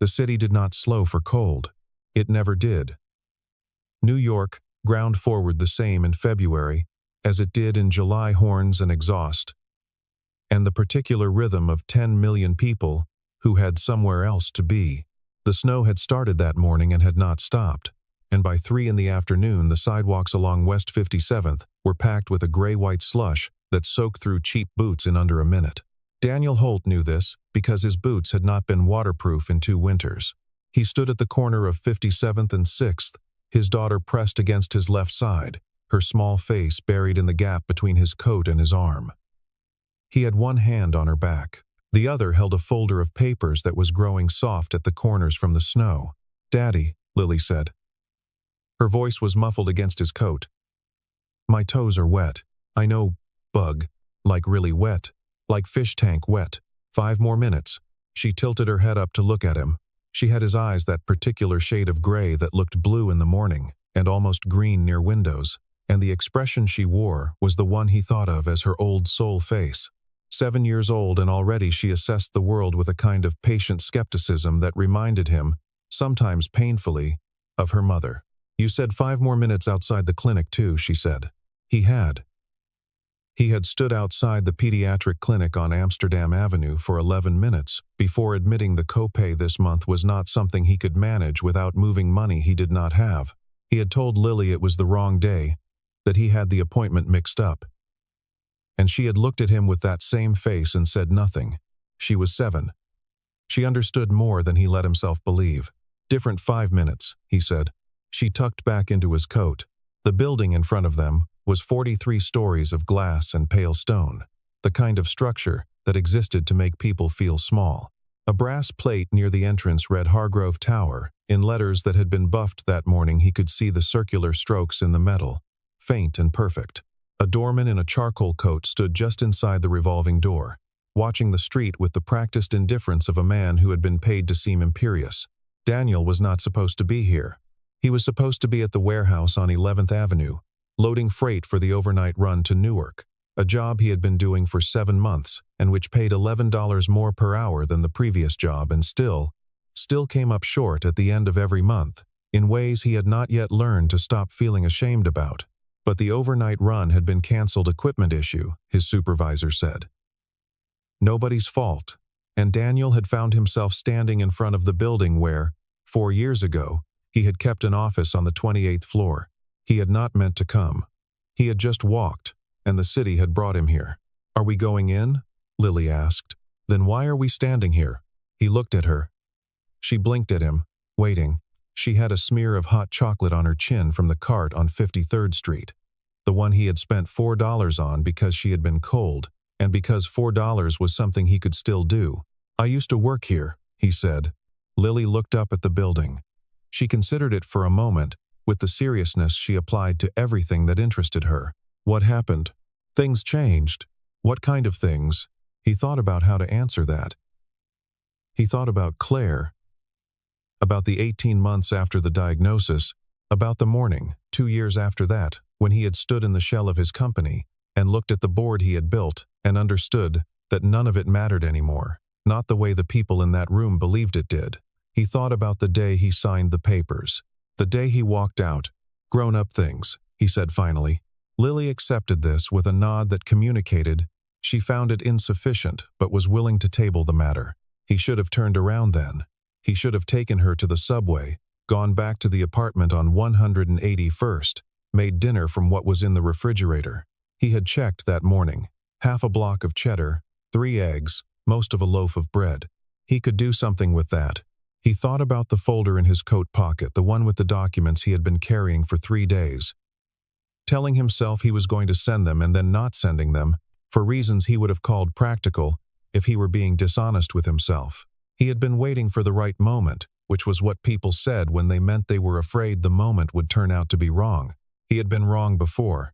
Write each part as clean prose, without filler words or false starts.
The city did not slow for cold. It never did. New York ground forward the same in February as it did in July, horns and exhaust, and the particular rhythm of 10 million people who had somewhere else to be. The snow had started that morning and had not stopped, and by 3 in the afternoon the sidewalks along West 57th were packed with a gray-white slush that soaked through cheap boots in under a minute. Daniel Holt knew this because his boots had not been waterproof in 2 winters. He stood at the corner of 57th and 6th, his daughter pressed against his left side, her small face buried in the gap between his coat and his arm. He had one hand on her back. The other held a folder of papers that was growing soft at the corners from the snow. "Daddy," Lily said. Her voice was muffled against his coat. "My toes are wet. I know, bug, like really wet. Like fish tank wet. 5 more minutes." She tilted her head up to look at him. She had his eyes that particular shade of gray that looked blue in the morning and almost green near windows, and the expression she wore was the one he thought of as her old soul face. 7 years old, and already she assessed the world with a kind of patient skepticism that reminded him, sometimes painfully, of her mother. "You said 5 more minutes outside the clinic too," she said. He had. He had stood outside the pediatric clinic on Amsterdam Avenue for 11 minutes before admitting the copay this month was not something he could manage without moving money he did not have. He had told Lily it was the wrong day, that he had the appointment mixed up. And she had looked at him with that same face and said nothing. She was 7. She understood more than he let himself believe. "Different 5 minutes," he said. She tucked back into his coat. The building in front of them was 43 stories of glass and pale stone, the kind of structure that existed to make people feel small. A brass plate near the entrance read Hargrove Tower. In letters that had been buffed that morning he could see the circular strokes in the metal, faint and perfect. A doorman in a charcoal coat stood just inside the revolving door, watching the street with the practiced indifference of a man who had been paid to seem imperious. Daniel was not supposed to be here. He was supposed to be at the warehouse on 11th Avenue, loading freight for the overnight run to Newark, a job he had been doing for 7 months and which paid $11 more per hour than the previous job, and still came up short at the end of every month, in ways he had not yet learned to stop feeling ashamed about. But the overnight run had been canceled equipment issue, his supervisor said. Nobody's fault, and Daniel had found himself standing in front of the building where, 4 years ago, he had kept an office on the 28th floor. He had not meant to come. He had just walked, and the city had brought him here. "Are we going in?" Lily asked. "Then why are we standing here?" He looked at her. She blinked at him, waiting. She had a smear of hot chocolate on her chin from the cart on 53rd Street, the one he had spent $4 on because she had been cold, and because $4 was something he could still do. "I used to work here," he said. Lily looked up at the building. She considered it for a moment, with the seriousness she applied to everything that interested her. What happened? Things changed. What kind of things? He thought about how to answer that. He thought about Claire, about the 18 months after the diagnosis, about the morning, 2 years after that, when he had stood in the shell of his company and looked at the board he had built and understood that none of it mattered anymore, not the way the people in that room believed it did. He thought about the day he signed the papers, the day he walked out. "Grown-up things," he said finally. Lily accepted this with a nod that communicated she found it insufficient but was willing to table the matter. He should have turned around then. He should have taken her to the subway, gone back to the apartment on 181st, made dinner from what was in the refrigerator. He had checked that morning. Half a block of cheddar, 3 eggs, most of a loaf of bread. He could do something with that. He thought about the folder in his coat pocket, the one with the documents he had been carrying for 3 days. Telling himself he was going to send them and then not sending them, for reasons he would have called practical if he were being dishonest with himself. He had been waiting for the right moment, which was what people said when they meant they were afraid the moment would turn out to be wrong. He had been wrong before.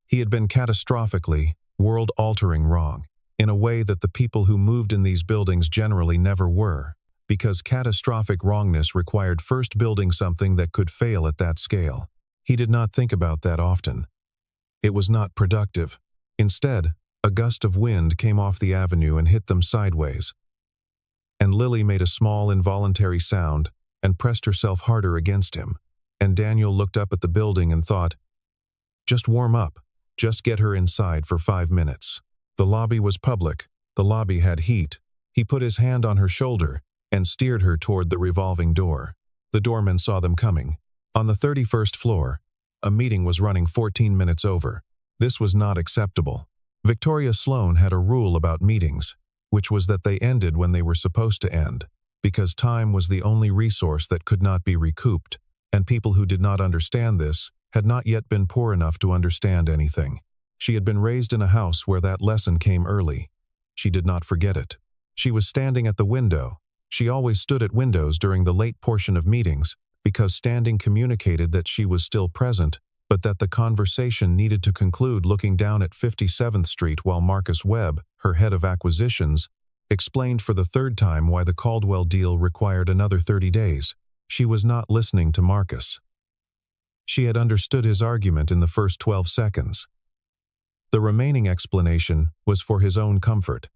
He had been catastrophically, world-altering wrong, in a way that the people who moved in these buildings generally never were, because catastrophic wrongness required first building something that could fail at that scale. He did not think about that often. It was not productive. Instead, a gust of wind came off the avenue and hit them sideways. and Lily made a small involuntary sound and pressed herself harder against him, and Daniel looked up at the building and thought, just warm up, just get her inside for 5 minutes. The lobby was public, the lobby had heat. He put his hand on her shoulder and steered her toward the revolving door. The doorman saw them coming. On the 31st floor, a meeting was running 14 minutes over. This was not acceptable. Victoria Sloan had a rule about meetings, which was that they ended when they were supposed to end, because time was the only resource that could not be recouped, and people who did not understand this had not yet been poor enough to understand anything. She had been raised in a house where that lesson came early. She did not forget it. She was standing at the window. She always stood at windows during the late portion of meetings, because standing communicated that she was still present, but that the conversation needed to conclude looking down at 57th Street while Marcus Webb, her head of acquisitions, explained for the third time why the Caldwell deal required another 30 days. She was not listening to Marcus. She had understood his argument in the first 12 seconds. The remaining explanation was for his own comfort,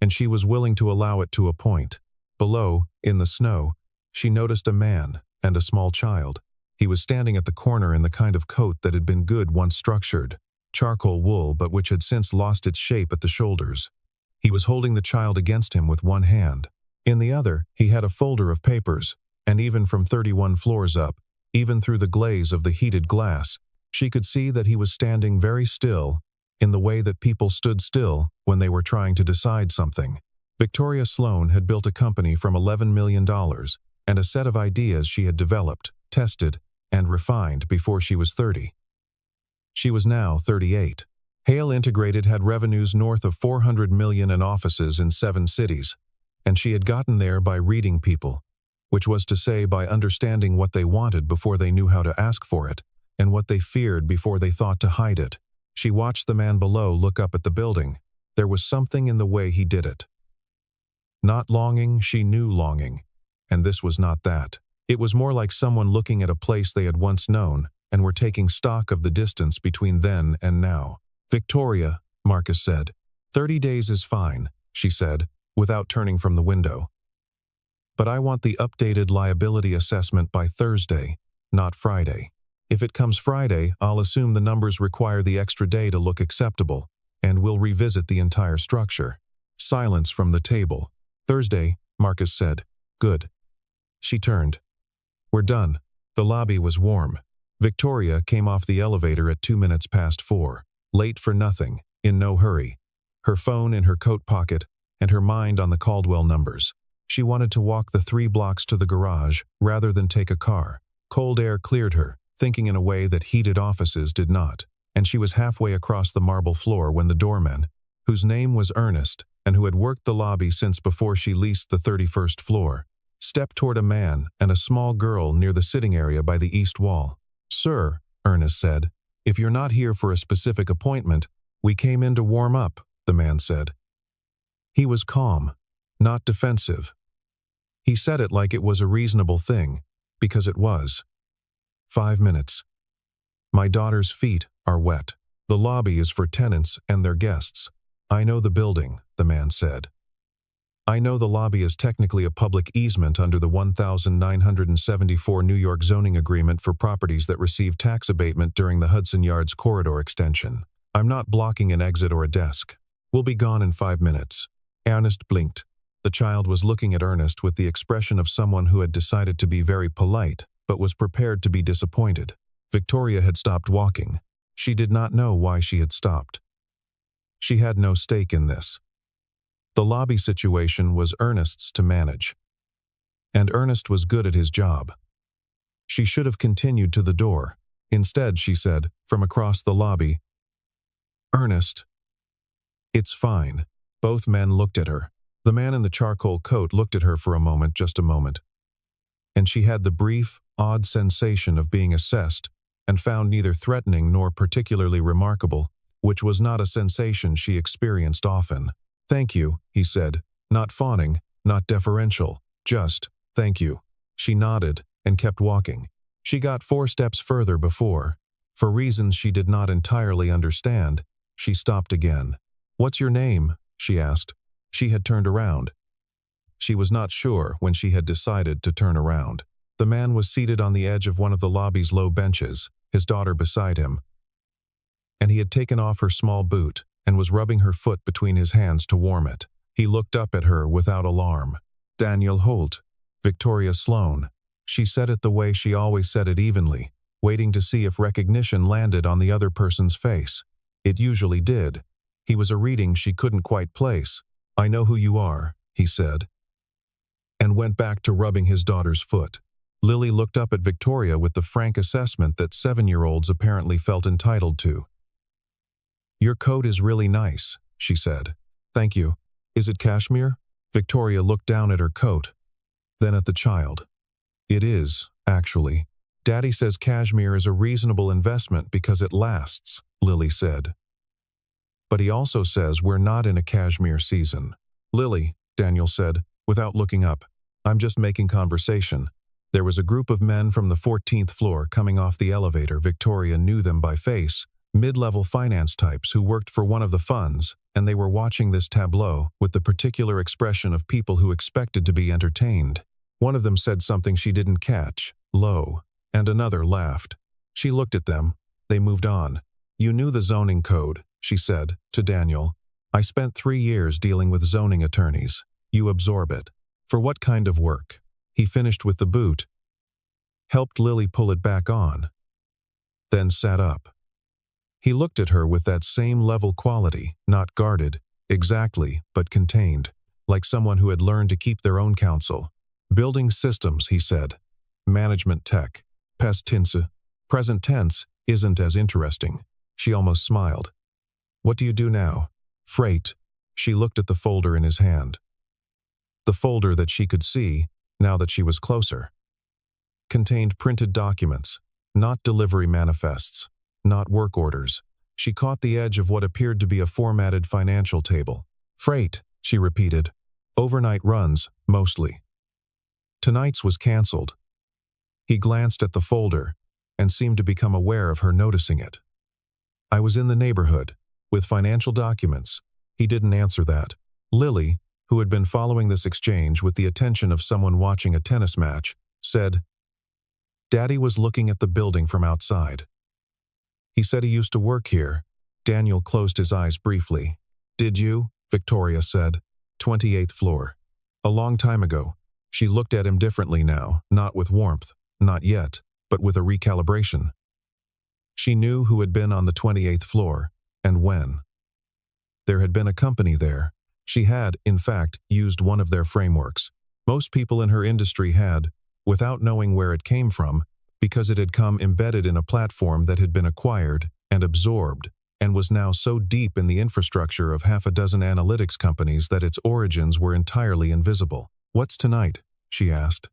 and she was willing to allow it to a point. Below, in the snow, she noticed a man and a small child. He was standing at the corner in the kind of coat that had been good once structured, charcoal wool but which had since lost its shape at the shoulders. He was holding the child against him with one hand. In the other, he had a folder of papers, and even from 31 floors up, even through the glaze of the heated glass, she could see that he was standing very still, in the way that people stood still when they were trying to decide something. Victoria Sloan had built a company from $11 million and a set of ideas she had developed, tested, and refined before she was 30. She was now 38. Hale Integrated had revenues north of $400 million and offices in 7 cities, and she had gotten there by reading people, which was to say by understanding what they wanted before they knew how to ask for it, and what they feared before they thought to hide it. She watched the man below look up at the building. There was something in the way he did it. Not longing, she knew longing, and this was not that. It was more like someone looking at a place they had once known and were taking stock of the distance between then and now. Victoria, Marcus said. 30 days is fine, she said, without turning from the window. But I want the updated liability assessment by Thursday, not Friday. If it comes Friday, I'll assume the numbers require the extra day to look acceptable, and we'll revisit the entire structure. Silence from the table. Thursday, Marcus said. Good. She turned. We're done. The lobby was warm. Victoria came off the elevator at 4 minutes, late for nothing, in no hurry, her phone in her coat pocket, and her mind on the Caldwell numbers. She wanted to walk the 3 blocks to the garage rather than take a car. Cold air cleared her, thinking in a way that heated offices did not, and she was halfway across the marble floor when the doorman, whose name was Ernest and who had worked the lobby since before she leased the 31st floor, stepped toward a man and a small girl near the sitting area by the east wall. Sir, Ernest said, if you're not here for a specific appointment, we came in to warm up, the man said. He was calm, not defensive. He said it like it was a reasonable thing, because it was. 5 minutes. My daughter's feet are wet. The lobby is for tenants and their guests. I know the building, the man said. I know the lobby is technically a public easement under the 1974 New York zoning agreement for properties that receive tax abatement during the Hudson Yards corridor extension. I'm not blocking an exit or a desk. We'll be gone in 5 minutes. Ernest blinked. The child was looking at Ernest with the expression of someone who had decided to be very polite, but was prepared to be disappointed. Victoria had stopped walking. She did not know why she had stopped. She had no stake in this. The lobby situation was Ernest's to manage. And Ernest was good at his job. She should have continued to the door. Instead, she said, from across the lobby, Ernest. It's fine. Both men looked at her. The man in the charcoal coat looked at her for a moment, just a moment. And she had the brief, odd sensation of being assessed and found neither threatening nor particularly remarkable, which was not a sensation she experienced often. Thank you, he said, not fawning, not deferential, just, thank you. She nodded and kept walking. She got 4 steps further before, for reasons she did not entirely understand, she stopped again. What's your name? She asked. She had turned around. She was not sure when she had decided to turn around. The man was seated on the edge of one of the lobby's low benches, his daughter beside him, and he had taken off her small boot and was rubbing her foot between his hands to warm it. He looked up at her without alarm. "Daniel Holt, Victoria Sloan." She said it the way she always said it, evenly, waiting to see if recognition landed on the other person's face. It usually did. He was a reading she couldn't quite place. "I know who you are," he said, and went back to rubbing his daughter's foot. Lily looked up at Victoria with the frank assessment that 7-year-olds apparently felt entitled to. "Your coat is really nice," she said. "Thank you. Is it cashmere?" Victoria looked down at her coat, then at the child. "It is, actually. Daddy says cashmere is a reasonable investment because it lasts," Lily said. "But he also says we're not in a cashmere season." "Lily," Daniel said, without looking up, "I'm just making conversation." There was a group of men from the 14th floor coming off the elevator. Victoria knew them by face, mid-level finance types who worked for one of the funds, and they were watching this tableau with the particular expression of people who expected to be entertained. One of them said something she didn't catch, low, and another laughed. She looked at them. They moved on. "You knew the zoning code," she said, to Daniel. "I spent 3 years dealing with zoning attorneys. You absorb it." "For what kind of work?" He finished with the boot, helped Lily pull it back on, then sat up. He looked at her with that same level quality, not guarded, exactly, but contained, like someone who had learned to keep their own counsel. "Building systems," he said. "Management tech. Past tense. Present tense isn't as interesting." She almost smiled. "What do you do now?" "Freight." She looked at the folder in his hand. The folder that she could see, now that she was closer, contained printed documents, not delivery manifests, not work orders. She caught the edge of what appeared to be a formatted financial table. "Freight," she repeated. "Overnight runs, mostly. Tonight's was canceled." He glanced at the folder and seemed to become aware of her noticing it. "I was in the neighborhood, with financial documents." He didn't answer that. Lily, who had been following this exchange with the attention of someone watching a tennis match, said, "Daddy was looking at the building from outside. He said he used to work here." Daniel closed his eyes briefly. "Did you?" Victoria said. 28th floor. "A long time ago." She looked at him differently now, not with warmth, not yet, but with a recalibration. She knew who had been on the 28th floor, and when. There had been a company there. She had, in fact, used one of their frameworks. Most people in her industry had, without knowing where it came from, because it had come embedded in a platform that had been acquired and absorbed, and was now so deep in the infrastructure of half a dozen analytics companies that its origins were entirely invisible. "What's tonight?" she asked.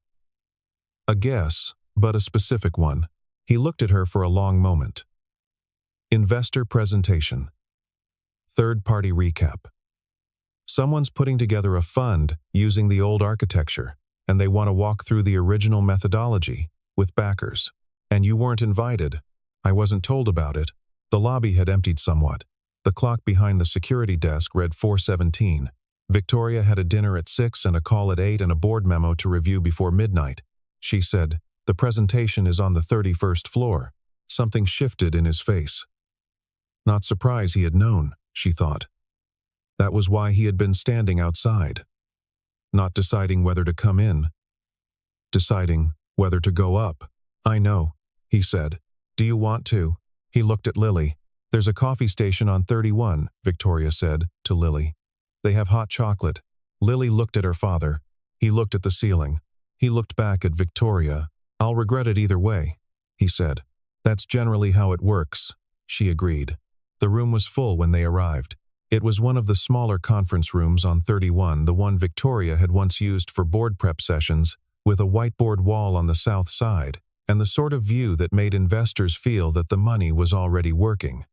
A guess, but a specific one. He looked at her for a long moment. "Investor presentation. Third-party recap. Someone's putting together a fund using the old architecture, and they want to walk through the original methodology with backers. And you weren't invited. I wasn't told about it." The lobby had emptied somewhat. The clock behind the security desk read 4:17. Victoria had a dinner at 6 and a call at 8 and a board memo to review before midnight. She said, "The presentation is on the 31st floor." Something shifted in his face. Not surprised he had known, she thought. That was why he had been standing outside. Not deciding whether to come in. Deciding whether to go up. "I know," he said. "Do you want to?" He looked at Lily. "There's a coffee station on 31, Victoria said, to Lily. "They have hot chocolate." Lily looked at her father. He looked at the ceiling. He looked back at Victoria. "I'll regret it either way," he said. "That's generally how it works," she agreed. The room was full when they arrived. It was one of the smaller conference rooms on 31, the one Victoria had once used for board prep sessions, with a whiteboard wall on the south side, and the sort of view that made investors feel that the money was already working.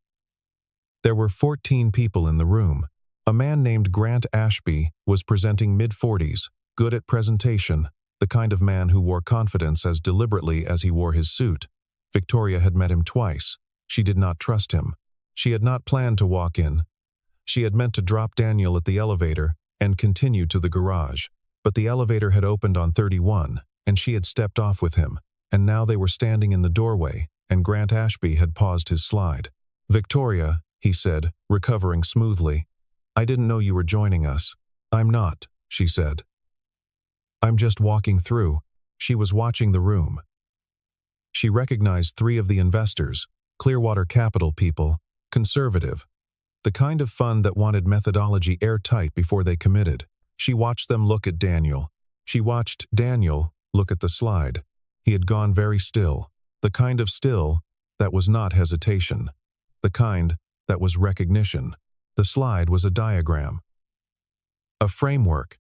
There were 14 people in the room. A man named Grant Ashby was presenting mid-40s, good at presentation, the kind of man who wore confidence as deliberately as he wore his suit. Victoria had met him twice. She did not trust him. She had not planned to walk in. She had meant to drop Daniel at the elevator and continue to the garage. But the elevator had opened on 31, and she had stepped off with him, and now they were standing in the doorway, and Grant Ashby had paused his slide. "Victoria," he said, recovering smoothly, "I didn't know you were joining us." "I'm not," she said. "I'm just walking through." She was watching the room. She recognized 3 of the investors, Clearwater Capital people, conservative, the kind of fund that wanted methodology airtight before they committed. She watched them look at Daniel. She watched Daniel look at the slide. He had gone very still, the kind of still that was not hesitation, the kind that was recognition. The slide was a diagram, a framework,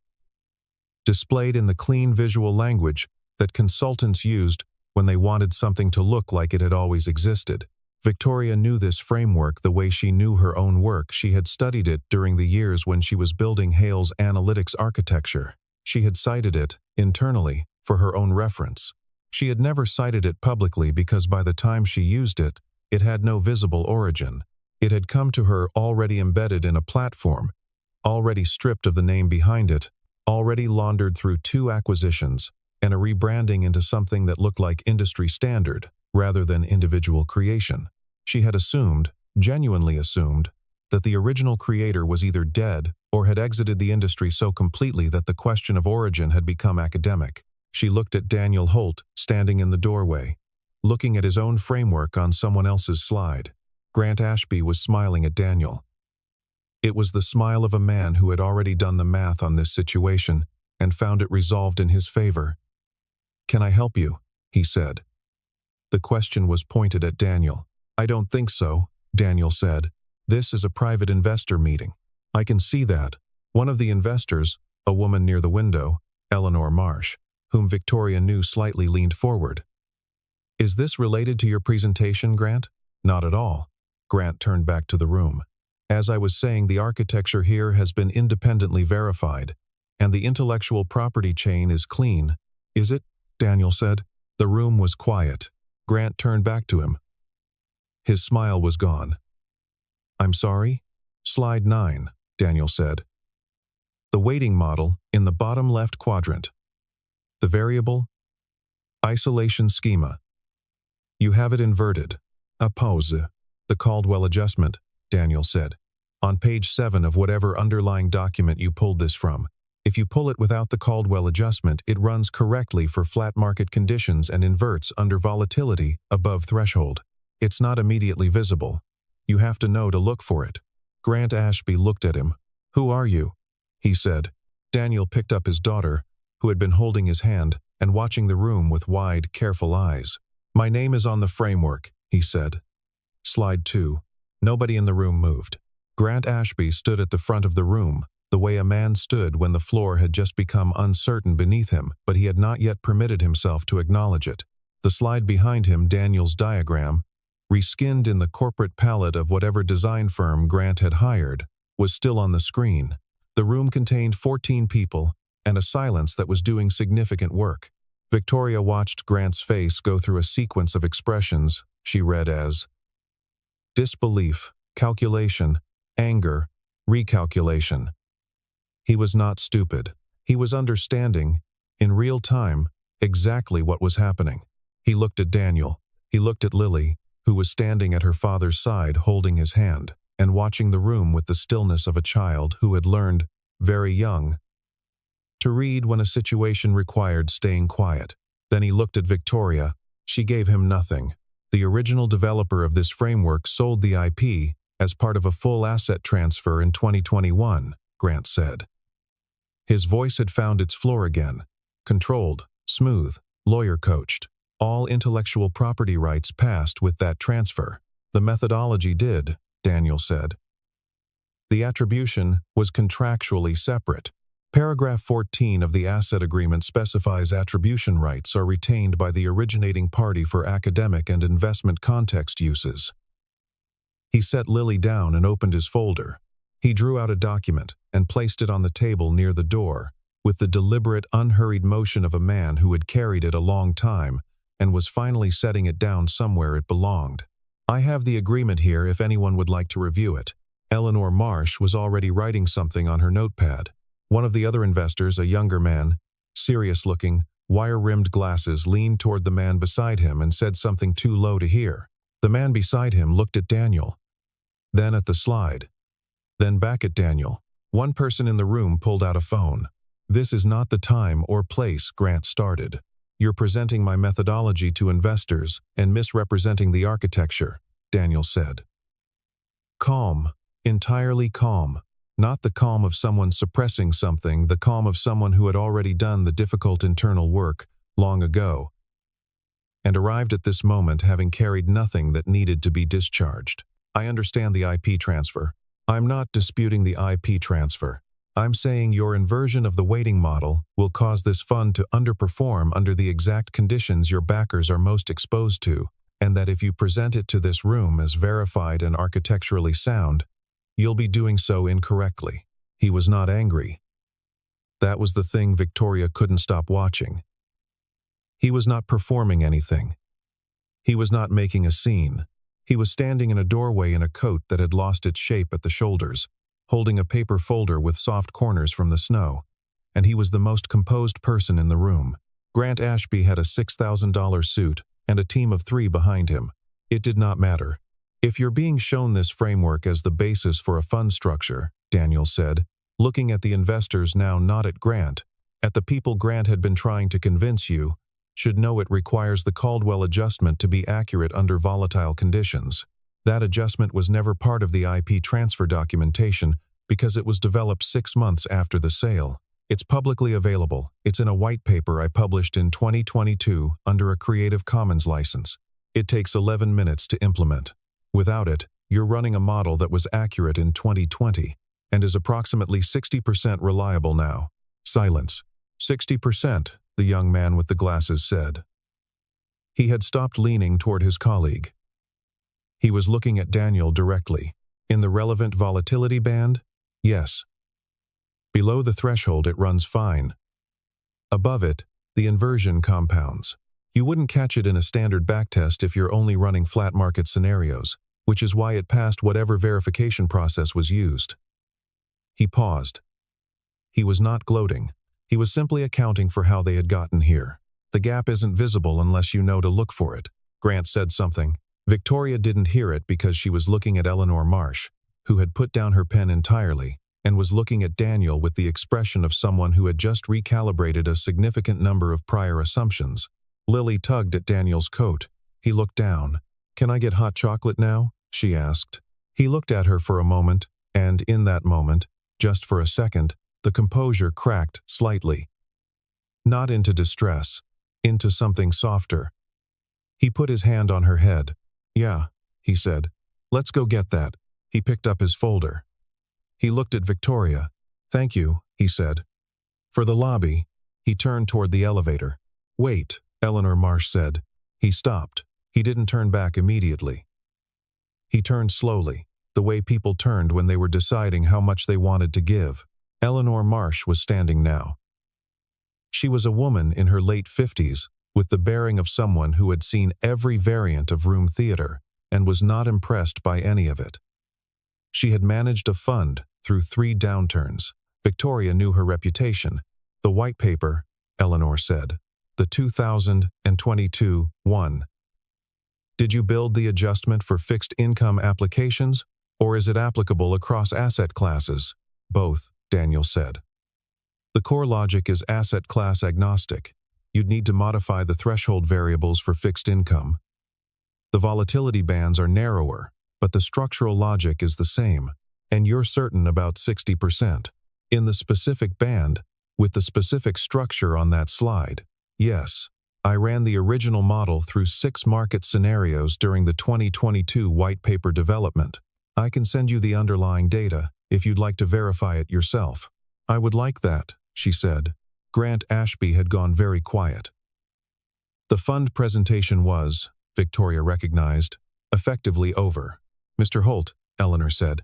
displayed in the clean visual language that consultants used when they wanted something to look like it had always existed. Victoria knew this framework the way she knew her own work. She had studied it during the years when she was building Hale's analytics architecture. She had cited it, internally, for her own reference. She had never cited it publicly because by the time she used it, it had no visible origin. It had come to her already embedded in a platform, already stripped of the name behind it, already laundered through 2 acquisitions, and a rebranding into something that looked like industry standard, rather than individual creation. She had assumed, genuinely assumed, that the original creator was either dead or had exited the industry so completely that the question of origin had become academic. She looked at Daniel Holt standing in the doorway, looking at his own framework on someone else's slide. Grant Ashby was smiling at Daniel. It was the smile of a man who had already done the math on this situation and found it resolved in his favor. "Can I help you?" he said. The question was pointed at Daniel. "I don't think so," Daniel said. "This is a private investor meeting." "I can see that." One of the investors, a woman near the window, Eleanor Marsh, whom Victoria knew, slightly leaned forward. "Is this related to your presentation, Grant?" "Not at all." Grant turned back to the room. "As I was saying, the architecture here has been independently verified, and the intellectual property chain is clean." "Is it?" Daniel said. The room was quiet. Grant turned back to him. His smile was gone. "I'm sorry?" "Slide 9, Daniel said. "The weighting model in the bottom left quadrant. The variable isolation schema. You have it inverted." "A pause. The Caldwell adjustment," Daniel said. "On page 7 of whatever underlying document you pulled this from. If you pull it without the Caldwell adjustment, it runs correctly for flat market conditions and inverts under volatility above threshold. It's not immediately visible. You have to know to look for it." Grant Ashby looked at him. "Who are you?" he said. Daniel picked up his daughter, who had been holding his hand and watching the room with wide, careful eyes. "My name is on the framework," he said. Slide 2. Nobody in the room moved. Grant Ashby stood at the front of the room, the way a man stood when the floor had just become uncertain beneath him, but he had not yet permitted himself to acknowledge it. The slide behind him, Daniel's diagram, reskinned in the corporate palette of whatever design firm Grant had hired, was still on the screen. The room contained 14 people, and a silence that was doing significant work. Victoria watched Grant's face go through a sequence of expressions she read as disbelief, calculation, anger, recalculation. He was not stupid. He was understanding, in real time, exactly what was happening. He looked at Daniel. He looked at Lily, who was standing at her father's side holding his hand, and watching the room with the stillness of a child who had learned, very young, to read when a situation required staying quiet. Then he looked at Victoria. She gave him nothing. The original developer of this framework sold the IP as part of a full asset transfer in 2021, Grant said. His voice had found its floor again. Controlled, smooth, lawyer-coached. All intellectual property rights passed with that transfer. The methodology did, Daniel said. The attribution was contractually separate. Paragraph 14 of the asset agreement specifies attribution rights are retained by the originating party for academic and investment context uses. He set Lily down and opened his folder. He drew out a document and placed it on the table near the door, with the deliberate, unhurried motion of a man who had carried it a long time and was finally setting it down somewhere it belonged. "I have the agreement here if anyone would like to review it." Eleanor Marsh was already writing something on her notepad. One of the other investors, a younger man, serious-looking, wire-rimmed glasses, leaned toward the man beside him and said something too low to hear. The man beside him looked at Daniel, then at the slide, then back at Daniel. One person in the room pulled out a phone. "This is not the time or place," Grant started. "You're presenting my methodology to investors and misrepresenting the architecture," Daniel said. Calm, entirely calm. Not the calm of someone suppressing something, the calm of someone who had already done the difficult internal work long ago, and arrived at this moment having carried nothing that needed to be discharged. "I understand the IP transfer. I'm not disputing the IP transfer. I'm saying your inversion of the weighting model will cause this fund to underperform under the exact conditions your backers are most exposed to, and that if you present it to this room as verified and architecturally sound, you'll be doing so incorrectly." He was not angry. That was the thing Victoria couldn't stop watching. He was not performing anything. He was not making a scene. He was standing in a doorway in a coat that had lost its shape at the shoulders, holding a paper folder with soft corners from the snow, and he was the most composed person in the room. Grant Ashby had a $6,000 suit and a team of 3 behind him. It did not matter. "If you're being shown this framework as the basis for a fund structure," Daniel said, looking at the investors now, not at Grant, at the people Grant had been trying to convince you, should know it requires the Caldwell adjustment to be accurate under volatile conditions. That adjustment was never part of the IP transfer documentation because it was developed 6 months after the sale. It's publicly available. It's in a white paper I published in 2022 under a Creative Commons license. It takes 11 minutes to implement. Without it, you're running a model that was accurate in 2020 and is approximately 60% reliable now. Silence. 60%, the young man with the glasses said. He had stopped leaning toward his colleague. He was looking at Daniel directly. "In the relevant volatility band? Yes. Below the threshold it runs fine. Above it, the inversion compounds. You wouldn't catch it in a standard backtest if you're only running flat market scenarios, which is why it passed whatever verification process was used." He paused. He was not gloating. He was simply accounting for how they had gotten here. "The gap isn't visible unless you know to look for it." Grant said something. Victoria didn't hear it because she was looking at Eleanor Marsh, who had put down her pen entirely, and was looking at Daniel with the expression of someone who had just recalibrated a significant number of prior assumptions. Lily tugged at Daniel's coat. He looked down. "Can I get hot chocolate now?" she asked. He looked at her for a moment, and in that moment, just for a second, the composure cracked slightly. Not into distress, into something softer. He put his hand on her head. "Yeah," he said. "Let's go get that." He picked up his folder. He looked at Victoria. "Thank you," he said. "For the lobby." He turned toward the elevator. "Wait," Eleanor Marsh said. He stopped. He didn't turn back immediately. He turned slowly, the way people turned when they were deciding how much they wanted to give. Eleanor Marsh was standing now. She was a woman in her late 50s, with the bearing of someone who had seen every variant of room theater and was not impressed by any of it. She had managed a fund through 3 downturns. Victoria knew her reputation. "The white paper," Eleanor said. "The 2022 one. Did you build the adjustment for fixed income applications, or is it applicable across asset classes?" "Both," Daniel said. "The core logic is asset class agnostic. You'd need to modify the threshold variables for fixed income. The volatility bands are narrower, but the structural logic is the same, and you're certain about 60%. In the specific band, with the specific structure on that slide. Yes, I ran the original model through 6 market scenarios during the 2022 white paper development. I can send you the underlying data if you'd like to verify it yourself." "I would like that," she said. Grant Ashby had gone very quiet. The fund presentation was, Victoria recognized, effectively over. "Mr. Holt," Eleanor said.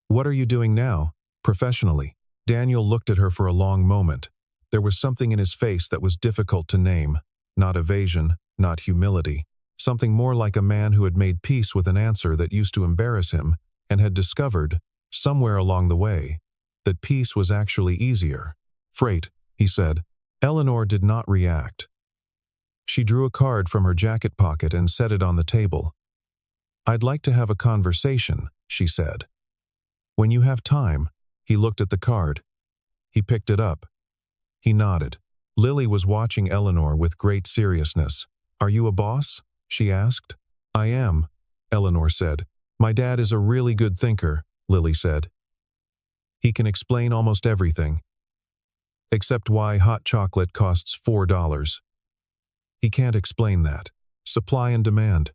"What are you doing now, professionally?" Daniel looked at her for a long moment. There was something in his face that was difficult to name, not evasion, not humility, something more like a man who had made peace with an answer that used to embarrass him and had discovered, somewhere along the way, that peace was actually easier. "Freight," he said. Eleanor did not react. She drew a card from her jacket pocket and set it on the table. "I'd like to have a conversation," she said. "When you have time." He looked at the card. He picked it up. He nodded. Lily was watching Eleanor with great seriousness. "Are you a boss?" she asked. "I am," Eleanor said. "My dad is a really good thinker," Lily said. "He can explain almost everything. Except why hot chocolate costs $4. He can't explain that. Supply and demand,"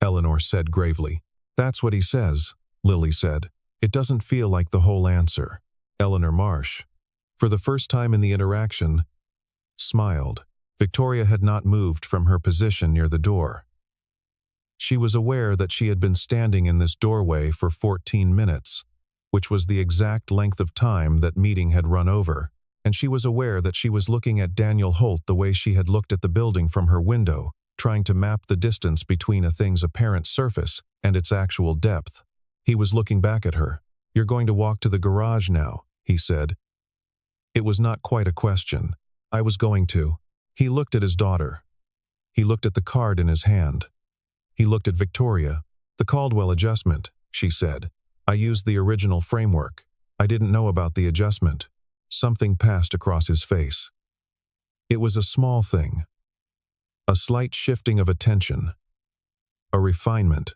Eleanor said gravely. "That's what he says," Lily said. "It doesn't feel like the whole answer." Eleanor Marsh, for the first time in the interaction, smiled. Victoria had not moved from her position near the door. She was aware that she had been standing in this doorway for 14 minutes, which was the exact length of time that meeting had run over, and she was aware that she was looking at Daniel Holt the way she had looked at the building from her window, trying to map the distance between a thing's apparent surface and its actual depth. He was looking back at her. "You're going to walk to the garage now," he said. It was not quite a question. "I was going to." He looked at his daughter. He looked at the card in his hand. He looked at Victoria. "The Caldwell adjustment," she said. "I used the original framework. I didn't know about the adjustment." Something passed across his face. It was a small thing. A slight shifting of attention. A refinement.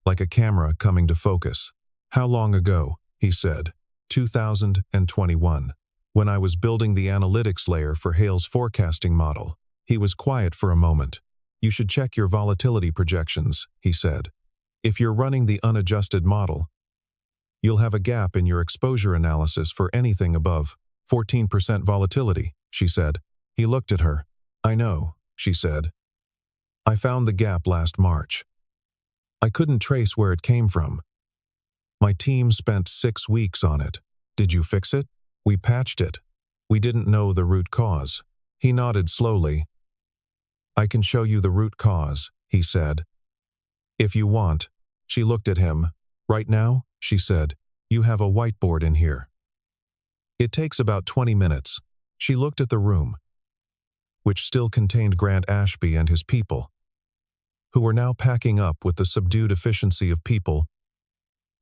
Like a camera coming to focus. "How long ago?" he said. 2021. "When I was building the analytics layer for Hale's forecasting model." He was quiet for a moment. "You should check your volatility projections," he said. "If you're running the unadjusted model, you'll have a gap in your exposure analysis for anything above 14% volatility," she said. He looked at her. "I know," she said. "I found the gap last March. I couldn't trace where it came from. My team spent 6 weeks on it. Did you fix it?" "We patched it. We didn't know the root cause." He nodded slowly. "I can show you the root cause," he said. "If you want." She looked at him. "Right now," she said, "you have a whiteboard in here. It takes about 20 minutes. She looked at the room, which still contained Grant Ashby and his people, who were now packing up with the subdued efficiency of people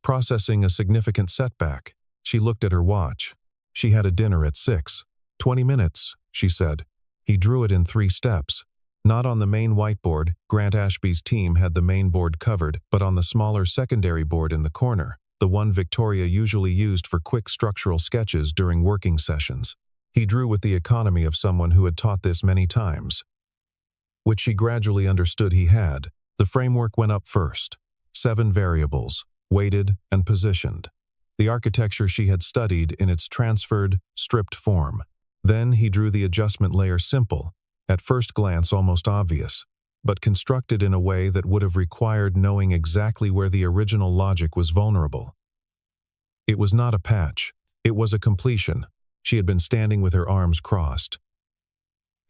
processing a significant setback. She looked at her watch. She had a dinner at 6. 20 minutes, she said. He drew it in 3 steps. Not on the main whiteboard, Grant Ashby's team had the main board covered, but on the smaller secondary board in the corner, the one Victoria usually used for quick structural sketches during working sessions. He drew with the economy of someone who had taught this many times, which she gradually understood he had. The framework went up first. 7 variables, weighted and positioned. The architecture she had studied in its transferred, stripped form. Then he drew the adjustment layer simple, at first glance almost obvious, but constructed in a way that would have required knowing exactly where the original logic was vulnerable. It was not a patch. It was a completion. She had been standing with her arms crossed.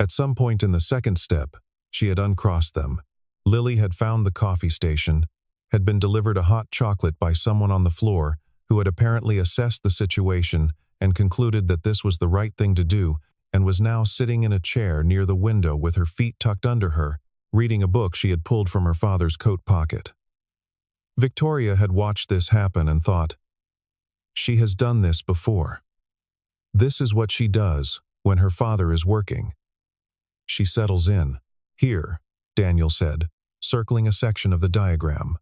At some point in the second step, she had uncrossed them. Lily had found the coffee station, had been delivered a hot chocolate by someone on the floor who had apparently assessed the situation and concluded that this was the right thing to do, and was now sitting in a chair near the window with her feet tucked under her, reading a book she had pulled from her father's coat pocket. Victoria had watched this happen and thought, she has done this before. This is what she does when her father is working. She settles in. Here, Daniel said, circling a section of the diagram.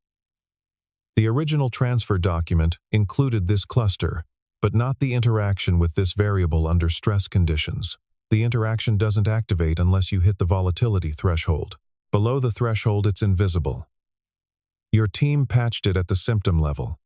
The original transfer document included this cluster, but not the interaction with this variable under stress conditions. The interaction doesn't activate unless you hit the volatility threshold. Below the threshold, it's invisible. Your team patched it at the symptom level,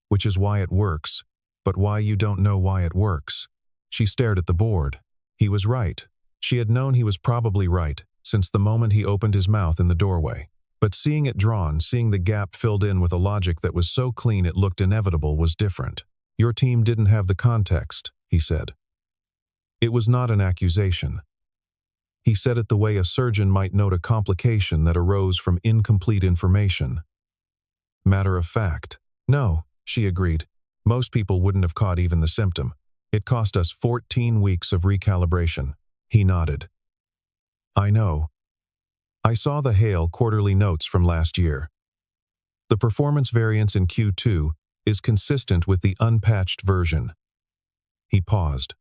which is why it works, but why you don't know why it works. She stared at the board. He was right. She had known he was probably right since the moment he opened his mouth in the doorway. But seeing it drawn, seeing the gap filled in with a logic that was so clean it looked inevitable was different. Your team didn't have the context, he said. It was not an accusation. He said it the way a surgeon might note a complication that arose from incomplete information. Matter of fact. No, she agreed. Most people wouldn't have caught even the symptom. It cost us 14 weeks of recalibration. He nodded. I know. I saw the Hale quarterly notes from last year. The performance variance in Q2 is consistent with the unpatched version. He paused.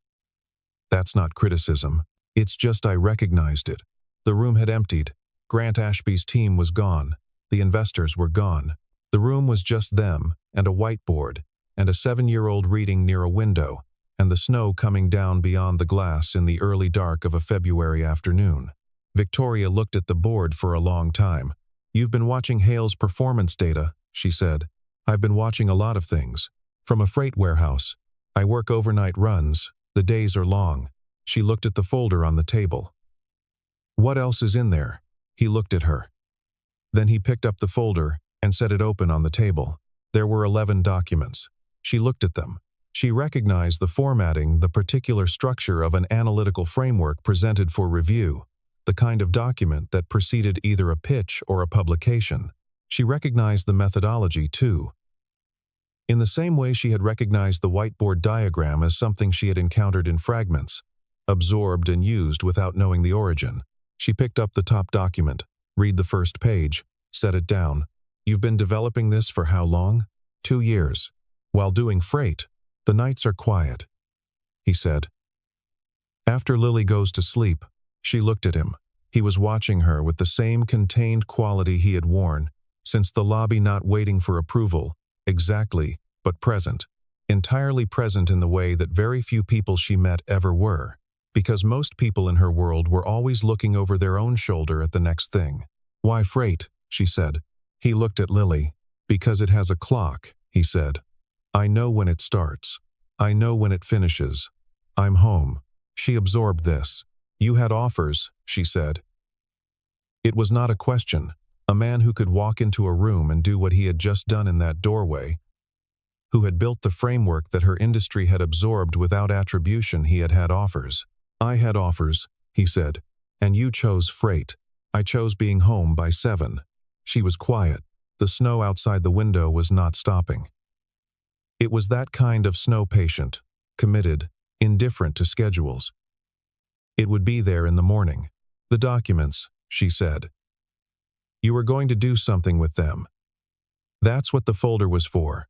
That's not criticism. It's just I recognized it. The room had emptied. Grant Ashby's team was gone. The investors were gone. The room was just them, and a whiteboard, and a 7-year-old reading near a window, and the snow coming down beyond the glass in the early dark of a February afternoon. Victoria looked at the board for a long time. You've been watching Hale's performance data, she said. I've been watching a lot of things. From a freight warehouse. I work overnight runs. The days are long. She looked at the folder on the table. What else is in there? He looked at her. Then he picked up the folder and set it open on the table. There were 11 documents. She looked at them. She recognized the formatting, the particular structure of an analytical framework presented for review, the kind of document that preceded either a pitch or a publication. She recognized the methodology, too. In the same way she had recognized the whiteboard diagram as something she had encountered in fragments, absorbed and used without knowing the origin. She picked up the top document, read the first page, set it down. You've been developing this for how long? 2 years. While doing freight, the nights are quiet, he said. After Lily goes to sleep, she looked at him. He was watching her with the same contained quality he had worn, since the lobby, not waiting for approval, exactly, but present. Entirely present in the way that very few people she met ever were, because most people in her world were always looking over their own shoulder at the next thing. Why freight? She said. He looked at Lily. Because it has a clock, he said. I know when it starts. I know when it finishes. I'm home. She absorbed this. You had offers, she said. It was not a question. A man who could walk into a room and do what he had just done in that doorway, who had built the framework that her industry had absorbed without attribution. He had had offers. I had offers, he said, and you chose freight. I chose being home by 7. She was quiet. The snow outside the window was not stopping. It was that kind of snow patient, committed, indifferent to schedules. It would be there in the morning. The documents, she said. You were going to do something with them. That's what the folder was for.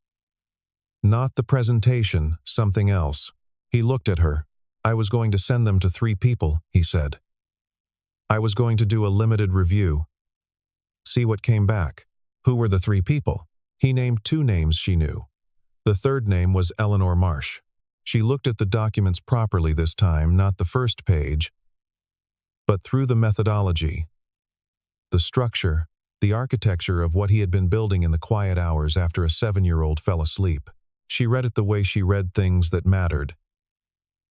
Not the presentation, something else. He looked at her. I was going to send them to 3 people, he said. I was going to do a limited review. See what came back. Who were the 3 people? He named 2 names she knew. The third name was Eleanor Marsh. She looked at the documents properly this time, not the first page, but through the methodology, the structure, the architecture of what he had been building in the quiet hours after a 7-year-old fell asleep. She read it the way she read things that mattered,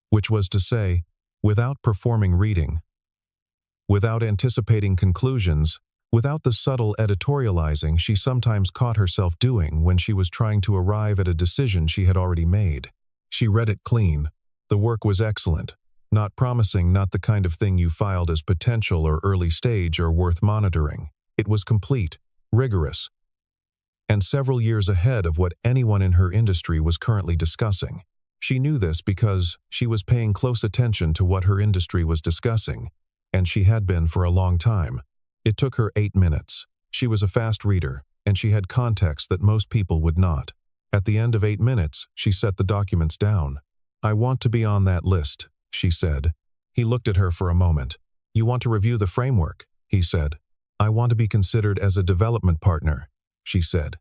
which was to say, without performing reading, without anticipating conclusions, without the subtle editorializing she sometimes caught herself doing when she was trying to arrive at a decision she had already made. She read it clean. The work was excellent, not promising, not the kind of thing you filed as potential or early stage or worth monitoring. It was complete, rigorous, and several years ahead of what anyone in her industry was currently discussing. She knew this because she was paying close attention to what her industry was discussing, and she had been for a long time. It took her 8 minutes. She was a fast reader, and she had context that most people would not. At the end of 8 minutes, she set the documents down. I want to be on that list, she said. He looked at her for a moment. You want to review the framework, he said. I want to be considered as a development partner, she said.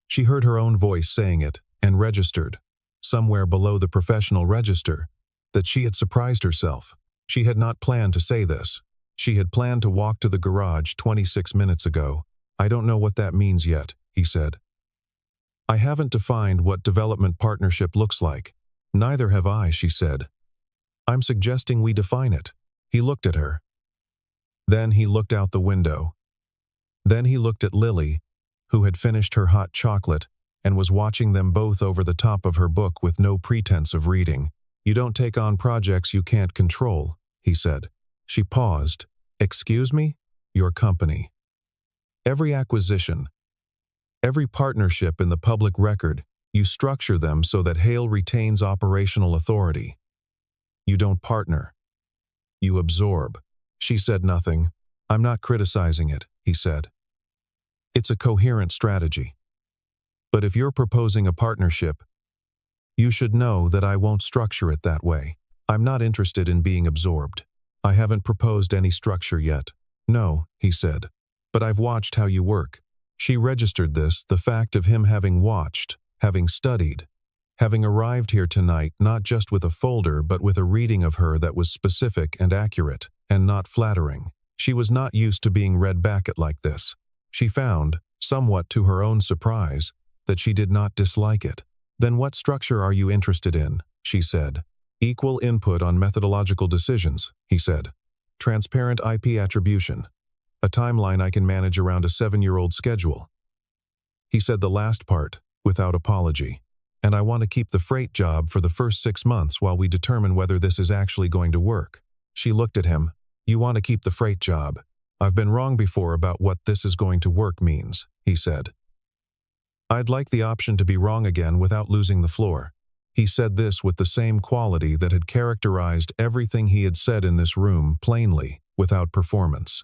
She heard her own voice saying it and registered, somewhere below the professional register, that she had surprised herself. She had not planned to say this. She had planned to walk to the garage 26 minutes ago. I don't know what that means yet, he said. I haven't defined what development partnership looks like. Neither have I, she said. I'm suggesting we define it. He looked at her. Then he looked out the window. Then he looked at Lily, who had finished her hot chocolate and was watching them both over the top of her book with no pretense of reading. You don't take on projects you can't control, he said. She paused. Excuse me? Your company. Every acquisition, every partnership in the public record You structure them so that Hale retains operational authority. You don't partner. You absorb. She said nothing. I'm not criticizing it, he said. It's a coherent strategy. But if you're proposing a partnership, you should know that I won't structure it that way. I'm not interested in being absorbed. I haven't proposed any structure yet. No, he said. But I've watched how you work. She registered this, the fact of him having watched, having studied, having arrived here tonight not just with a folder but with a reading of her that was specific and accurate, and not flattering. She was not used to being read back at like this. She found, somewhat to her own surprise, that she did not dislike it. Then what structure are you interested in? She said. Equal input on methodological decisions, he said. Transparent IP attribution. A timeline I can manage around a 7-year-old schedule. He said the last part, without apology. And I want to keep the freight job for the first 6 months while we determine whether this is actually going to work. She looked at him. You want to keep the freight job. I've been wrong before about what this is going to work means, he said. I'd like the option to be wrong again without losing the floor. He said this with the same quality that had characterized everything he had said in this room plainly, without performance.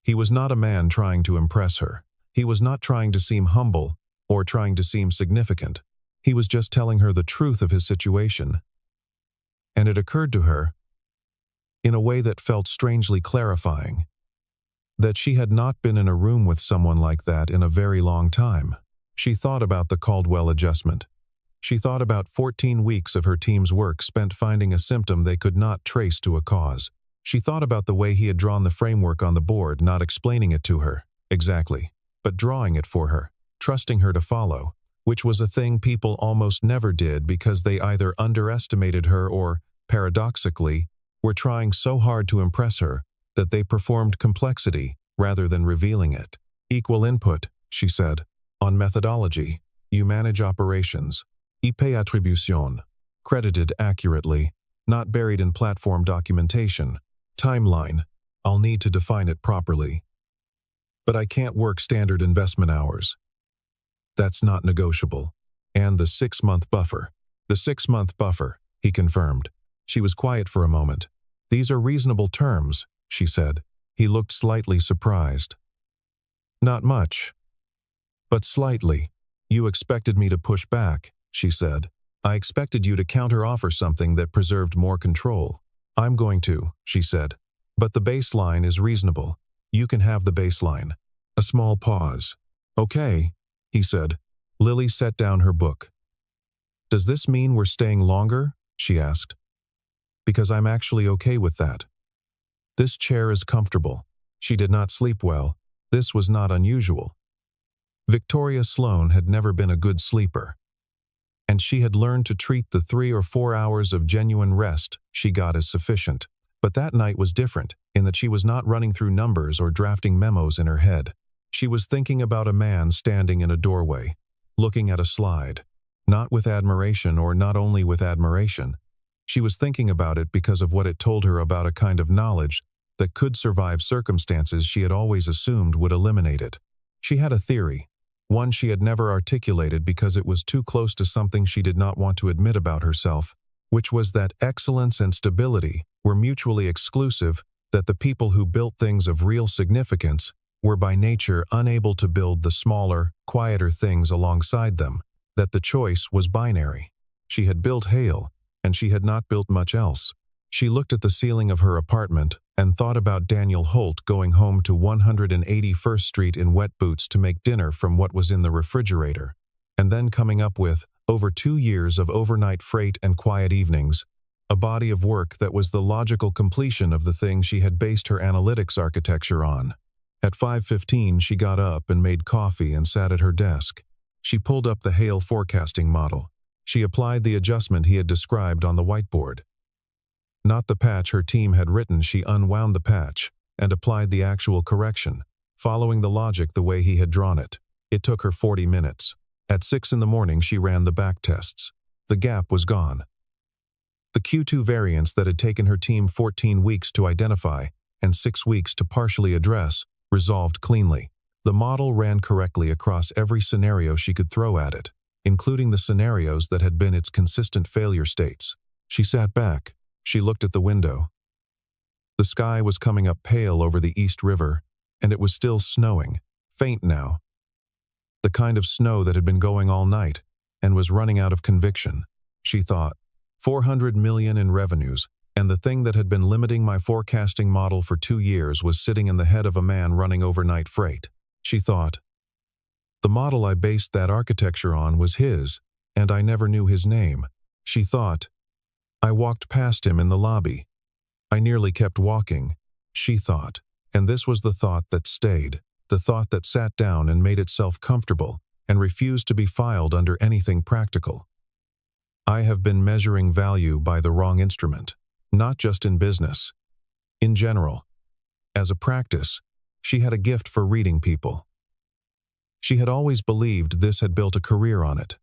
He was not a man trying to impress her. He was not trying to seem humble or trying to seem significant. He was just telling her the truth of his situation. And it occurred to her, in a way that felt strangely clarifying, that she had not been in a room with someone like that in a very long time. She thought about the Caldwell adjustment. She thought about 14 weeks of her team's work spent finding a symptom they could not trace to a cause. She thought about the way he had drawn the framework on the board, not explaining it to her, exactly, but drawing it for her, trusting her to follow, which was a thing people almost never did because they either underestimated her or, paradoxically, were trying so hard to impress her that they performed complexity rather than revealing it. Equal input, she said. On methodology, you manage operations. IP attribution. Credited accurately, not buried in platform documentation. Timeline. I'll need to define it properly. But I can't work standard investment hours. That's not negotiable. And the 6-month buffer. The 6-month buffer, he confirmed. She was quiet for a moment. These are reasonable terms, she said. He looked slightly surprised. Not much. But slightly. You expected me to push back, she said. I expected you to counter-offer something that preserved more control. I'm going to, she said. But the baseline is reasonable. You can have the baseline. A small pause. Okay, he said. Lily set down her book. Does this mean we're staying longer? She asked. Because I'm actually okay with that. This chair is comfortable. She did not sleep well. This was not unusual. Victoria Sloane had never been a good sleeper, and she had learned to treat the 3 or 4 hours of genuine rest she got as sufficient. But that night was different, in that she was not running through numbers or drafting memos in her head. She was thinking about a man standing in a doorway, looking at a slide, not with admiration or not only with admiration. She was thinking about it because of what it told her about a kind of knowledge that could survive circumstances she had always assumed would eliminate it. She had a theory, one she had never articulated because it was too close to something she did not want to admit about herself, which was that excellence and stability were mutually exclusive, that the people who built things of real significance were by nature unable to build the smaller, quieter things alongside them, that the choice was binary. She had built Hale, and she had not built much else. She looked at the ceiling of her apartment and thought about Daniel Holt going home to 181st Street in wet boots to make dinner from what was in the refrigerator, and then coming up with, over 2 years of overnight freight and quiet evenings, a body of work that was the logical completion of the thing she had based her analytics architecture on. At 5:15 she got up and made coffee and sat at her desk. She pulled up the Hale forecasting model. She applied the adjustment he had described on the whiteboard. Not the patch her team had written, she unwound the patch and applied the actual correction, following the logic the way he had drawn it. It took her 40 minutes. At 6 in the morning she ran the back tests. The gap was gone. The Q2 variance that had taken her team 14 weeks to identify and 6 weeks to partially address resolved cleanly. The model ran correctly across every scenario she could throw at it. including the scenarios that had been its consistent failure states. She sat back. She looked at the window. The sky was coming up pale over the East River, and it was still snowing, faint now. The kind of snow that had been going all night and was running out of conviction. She thought, 400 million in revenues, and the thing that had been limiting my forecasting model for 2 years was sitting in the head of a man running overnight freight. She thought, the model I based that architecture on was his, and I never knew his name. She thought, I walked past him in the lobby. I nearly kept walking, she thought, and this was the thought that stayed, the thought that sat down and made itself comfortable and refused to be filed under anything practical. I have been measuring value by the wrong instrument, not just in business. In general, as a practice, she had a gift for reading people. She had always believed this, had built a career on it,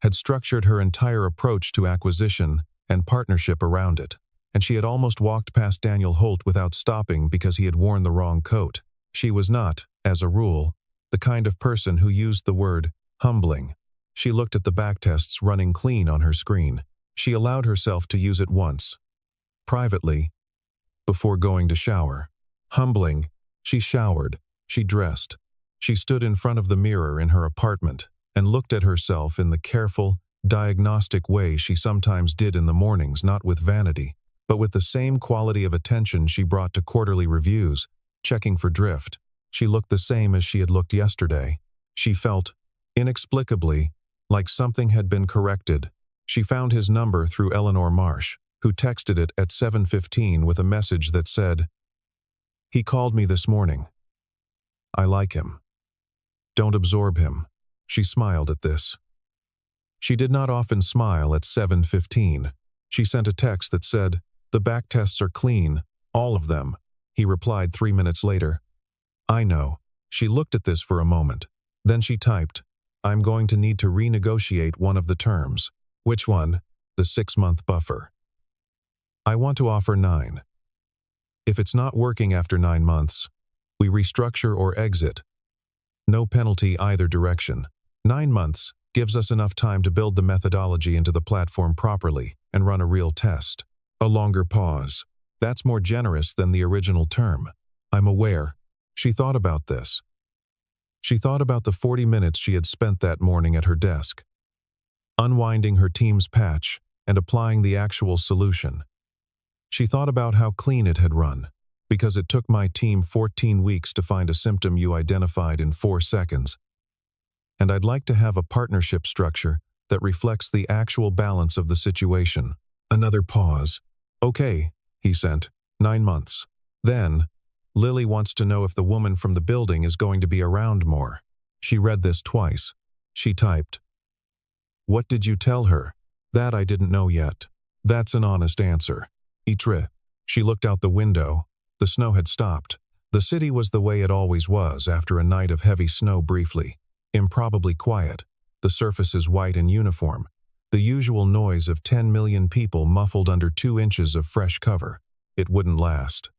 had structured her entire approach to acquisition and partnership around it, and she had almost walked past Daniel Holt without stopping because he had worn the wrong coat. She was not, as a rule, the kind of person who used the word humbling. She looked at the backtests running clean on her screen. She allowed herself to use it once, privately, before going to shower. Humbling, she showered, she dressed. She stood in front of the mirror in her apartment and looked at herself in the careful, diagnostic way she sometimes did in the mornings, not with vanity, but with the same quality of attention she brought to quarterly reviews, checking for drift. She looked the same as she had looked yesterday. She felt, inexplicably, like something had been corrected. She found his number through Eleanor Marsh, who texted it at 7:15 with a message that said, he called me this morning. I like him. Don't absorb him. She smiled at this. She did not often smile at 7:15. She sent a text that said, the backtests are clean, all of them. He replied 3 minutes later. I know. She looked at this for a moment. Then she typed, I'm going to need to renegotiate one of the terms. Which one? The 6-month buffer. I want to offer 9. If it's not working after 9 months, we restructure or exit. No penalty either direction. 9 months gives us enough time to build the methodology into the platform properly and run a real test. A longer pause. That's more generous than the original term. I'm aware. She thought about this. She thought about the 40 minutes she had spent that morning at her desk, unwinding her team's patch and applying the actual solution. She thought about how clean it had run, because it took my team 14 weeks to find a symptom you identified in 4 seconds. And I'd like to have a partnership structure that reflects the actual balance of the situation. Another pause. Okay, he sent. 9 months. Then, Lily wants to know if the woman from the building is going to be around more. She read this twice. She typed, what did you tell her? That I didn't know yet. That's an honest answer. Itre. She looked out the window. The snow had stopped. The city was the way it always was after a night of heavy snow briefly. Improbably quiet. The surfaces white and uniform. The usual noise of 10 million people muffled under 2 inches of fresh cover. It wouldn't last.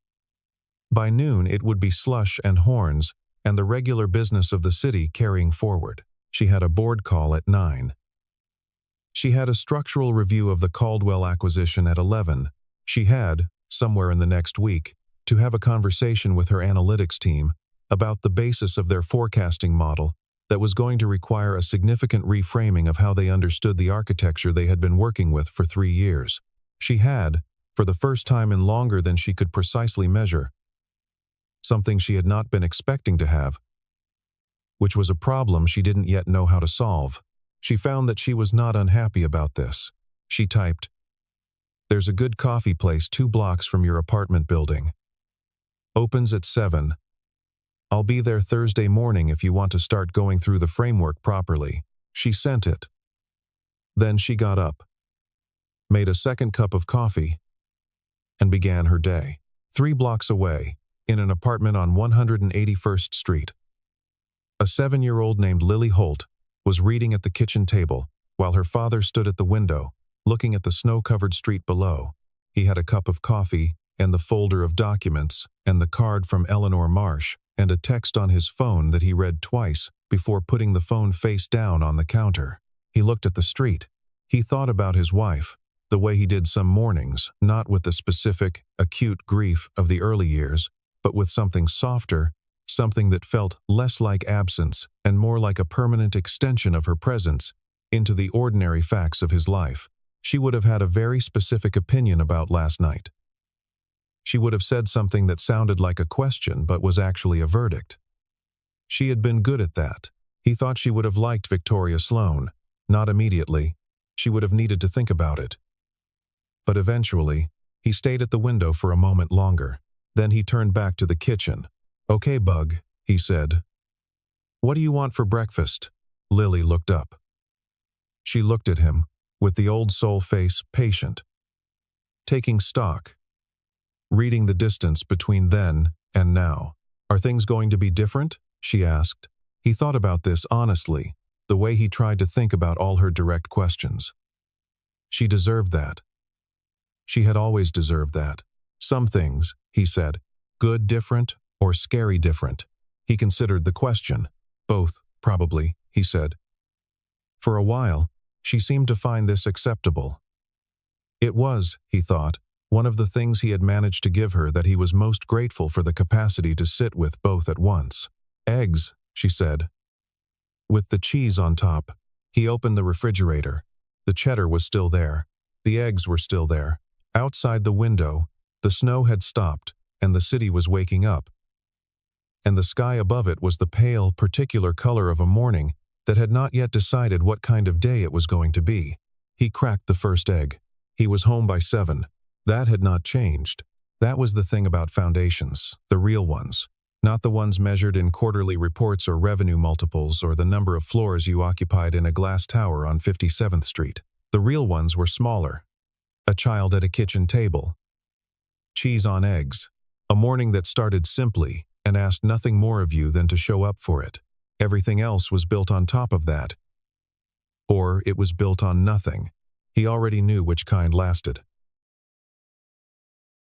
By noon it would be slush and horns, and the regular business of the city carrying forward. She had a board call at 9. She had a structural review of the Caldwell acquisition at 11. She had, somewhere in the next week, to have a conversation with her analytics team about the basis of their forecasting model that was going to require a significant reframing of how they understood the architecture they had been working with for 3 years. She had, for the first time in longer than she could precisely measure, something she had not been expecting to have, which was a problem she didn't yet know how to solve. She found that she was not unhappy about this. She typed, there's a good coffee place 2 blocks from your apartment building. Opens at 7. I'll be there Thursday morning if you want to start going through the framework properly. She sent it. Then she got up, made a second cup of coffee, and began her day. 3 blocks away, in an apartment on 181st Street. A 7-year-old named Lily Holt was reading at the kitchen table while her father stood at the window, looking at the snow-covered street below. He had a cup of coffee and the folder of documents and the card from Eleanor Marsh and a text on his phone that he read twice before putting the phone face down on the counter. He looked at the street. He thought about his wife, the way he did some mornings, not with the specific, acute grief of the early years, but with something softer, something that felt less like absence and more like a permanent extension of her presence into the ordinary facts of his life. She would have had a very specific opinion about last night. She would have said something that sounded like a question but was actually a verdict. She had been good at that. He thought she would have liked Victoria Sloan. Not immediately. She would have needed to think about it. But eventually, he stayed at the window for a moment longer. Then he turned back to the kitchen. "Okay, Bug," he said. "What do you want for breakfast?" Lily looked up. She looked at him, with the old soul face patient. Taking stock. Reading the distance between then and now. "Are things going to be different?" she asked. He thought about this honestly, the way he tried to think about all her direct questions. She deserved that. She had always deserved that. Some things, he said, good different or scary different. He considered the question. Both, probably, he said. For a while, she seemed to find this acceptable. It was, he thought, one of the things he had managed to give her that he was most grateful for, the capacity to sit with both at once. "Eggs," she said. With the cheese on top, he opened the refrigerator. The cheddar was still there. The eggs were still there. Outside the window, the snow had stopped, and the city was waking up. And the sky above it was the pale, particular color of a morning that had not yet decided what kind of day it was going to be. He cracked the first egg. He was home by 7. That had not changed. That was the thing about foundations, the real ones. Not the ones measured in quarterly reports or revenue multiples or the number of floors you occupied in a glass tower on 57th Street. The real ones were smaller. A child at a kitchen table. Cheese on eggs. A morning that started simply and asked nothing more of you than to show up for it. Everything else was built on top of that. Or it was built on nothing. He already knew which kind lasted.